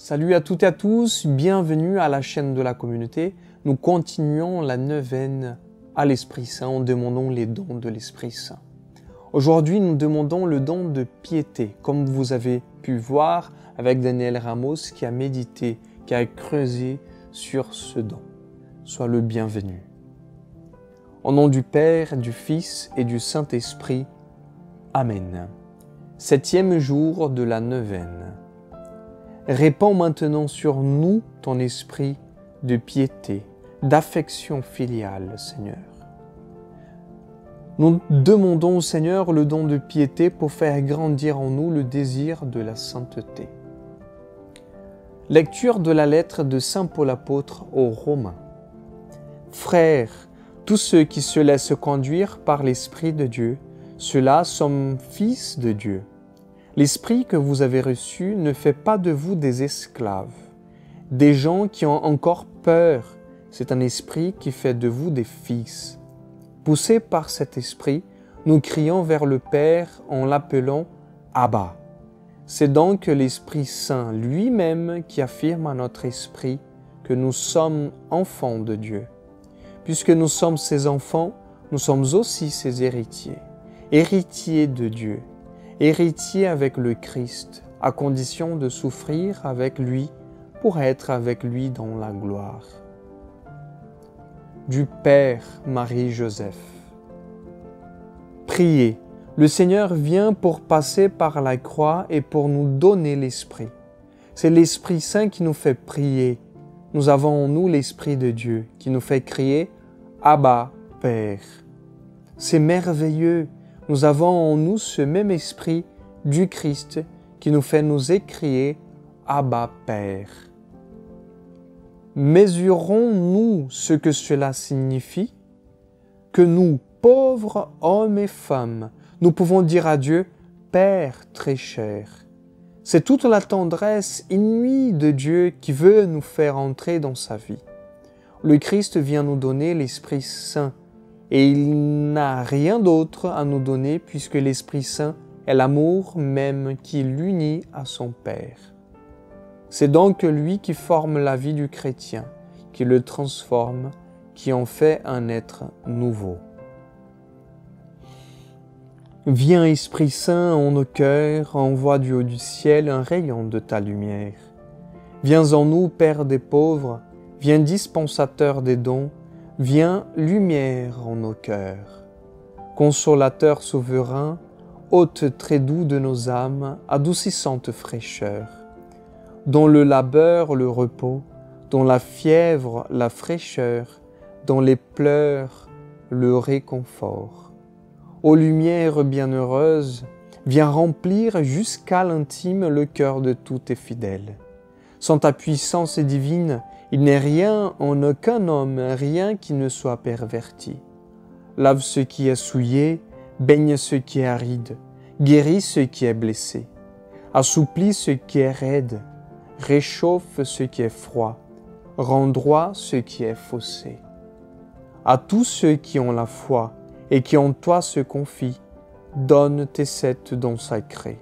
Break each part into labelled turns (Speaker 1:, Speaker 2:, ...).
Speaker 1: Salut à toutes et à tous, bienvenue à la chaîne de la communauté. Nous continuons la neuvaine à l'Esprit Saint en demandant les dons de l'Esprit Saint. Aujourd'hui, nous demandons le don de piété, comme vous avez pu voir avec Daniel Ramos qui a médité, qui a creusé sur ce don. Sois le bienvenu. Au nom du Père, du Fils et du Saint-Esprit. Amen. 7e jour de la neuvaine. Répands maintenant sur nous ton esprit de piété, d'affection filiale, Seigneur. Nous demandons au Seigneur le don de piété pour faire grandir en nous le désir de la sainteté. Lecture de la lettre de Saint Paul apôtre aux Romains. Frères, tous ceux qui se laissent conduire par l'Esprit de Dieu, ceux-là sont fils de Dieu. L'Esprit que vous avez reçu ne fait pas de vous des esclaves, des gens qui ont encore peur. C'est un esprit qui fait de vous des fils. Poussés par cet esprit, nous crions vers le Père en l'appelant Abba. C'est donc l'Esprit Saint lui-même qui affirme à notre esprit que nous sommes enfants de Dieu. Puisque nous sommes ses enfants, nous sommes aussi ses héritiers, héritiers de Dieu, héritiers avec le Christ, à condition de souffrir avec lui pour être avec lui dans la gloire. Du Père Marie-Joseph. Priez, le Seigneur vient pour passer par la croix et pour nous donner l'Esprit. C'est l'Esprit Saint qui nous fait prier. Nous avons en nous l'Esprit de Dieu qui nous fait crier « Abba, Père ». C'est merveilleux. Nous avons en nous ce même esprit du Christ qui nous fait nous écrier « Abba, Père ». Mesurons-nous ce que cela signifie? Que nous, pauvres hommes et femmes, nous pouvons dire à Dieu « Père très cher ». C'est toute la tendresse inouïe de Dieu qui veut nous faire entrer dans sa vie. Le Christ vient nous donner l'Esprit Saint. Et il n'a rien d'autre à nous donner puisque l'Esprit Saint est l'amour même qui l'unit à son Père. C'est donc lui qui forme la vie du chrétien, qui le transforme, qui en fait un être nouveau. Viens Esprit Saint en nos cœurs, envoie du haut du ciel un rayon de ta lumière. Viens en nous, Père des pauvres, viens dispensateur des dons, viens, lumière en nos cœurs. Consolateur souverain, hôte très doux de nos âmes, adoucissante fraîcheur. Dans le labeur, le repos, dans la fièvre, la fraîcheur, dans les pleurs, le réconfort. Ô lumière bienheureuse, viens remplir jusqu'à l'intime le cœur de tous tes fidèles. Sans ta puissance divine, il n'est rien en aucun homme, rien qui ne soit perverti. Lave ce qui est souillé, baigne ce qui est aride, guéris ce qui est blessé, assouplis ce qui est raide, réchauffe ce qui est froid, rend droit ce qui est faussé. À tous ceux qui ont la foi et qui en toi se confient, donne tes 7 dons sacrés.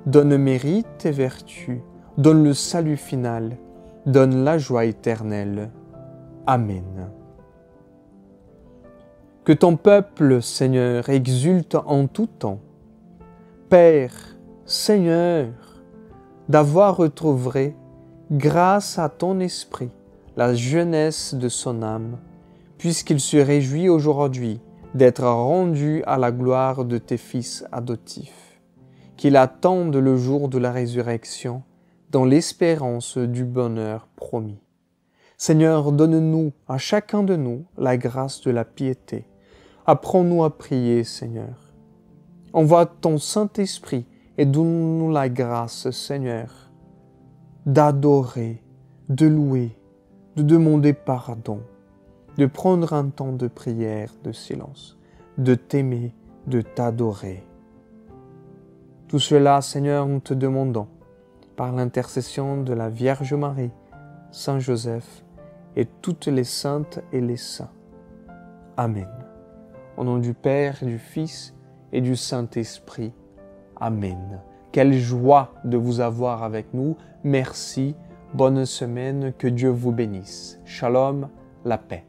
Speaker 1: Donne mérite et vertu, donne le salut final, donne la joie éternelle. Amen. Que ton peuple, Seigneur, exulte en tout temps. Père, Seigneur, d'avoir retrouvé, grâce à ton esprit, la jeunesse de son âme, puisqu'il se réjouit aujourd'hui d'être rendu à la gloire de tes fils adoptifs, qu'il attende le jour de la résurrection, dans l'espérance du bonheur promis. Seigneur, donne-nous, à chacun de nous, la grâce de la piété. Apprends-nous à prier, Seigneur. Envoie ton Saint-Esprit et donne-nous la grâce, Seigneur, d'adorer, de louer, de demander pardon, de prendre un temps de prière, de silence, de t'aimer, de t'adorer. Tout cela, Seigneur, nous te demandons, par l'intercession de la Vierge Marie, Saint Joseph et toutes les saintes et les saints. Amen. Au nom du Père, du Fils et du Saint-Esprit. Amen. Quelle joie de vous avoir avec nous. Merci bonne semaine, que Dieu vous bénisse. Shalom, la paix.